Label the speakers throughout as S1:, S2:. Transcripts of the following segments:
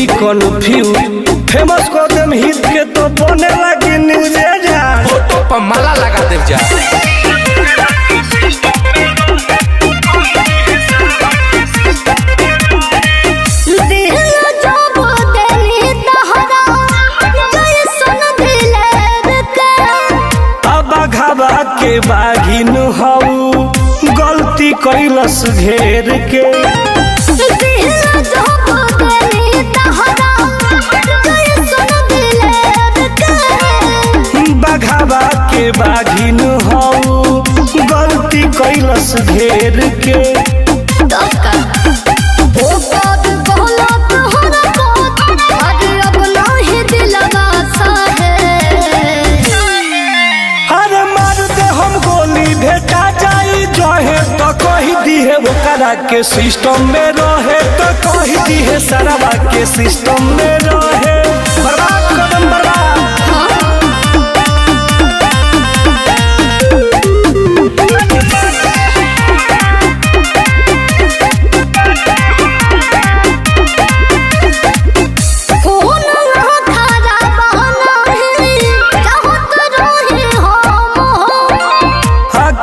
S1: होई confuse. Famous कर देम हिट के तो बने लगी न्यूज जा।
S2: फोटो पर माला लगा देव जा।
S1: के बागिन हऊ गलती कैलस घेर के। बघावा के बागिन हऊ गलती कैलस घेर के। ओकरा के सिस्टम में रहे तो कही दी है सरवा के सिस्टम में रहे। बर्बाद कदम बर्बाद।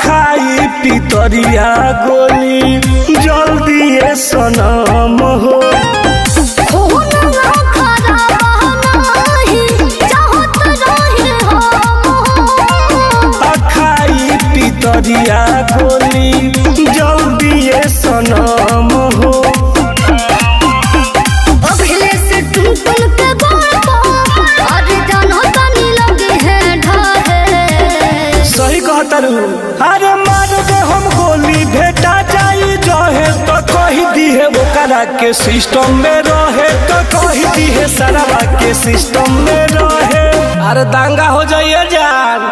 S1: खाई पितरिया गोली जल्दी ये सनम हो। खाई पितरिया गोली जल्दी ये सनम हो। सही कहतरू। अरे मार दे हम गोली भेटा जाई जहे तो कही दी है ओकरा के सिस्टम में रहे तो कही दी है सरवा के सिस्टम में रहे। अरे दांगा हो जाइए जान।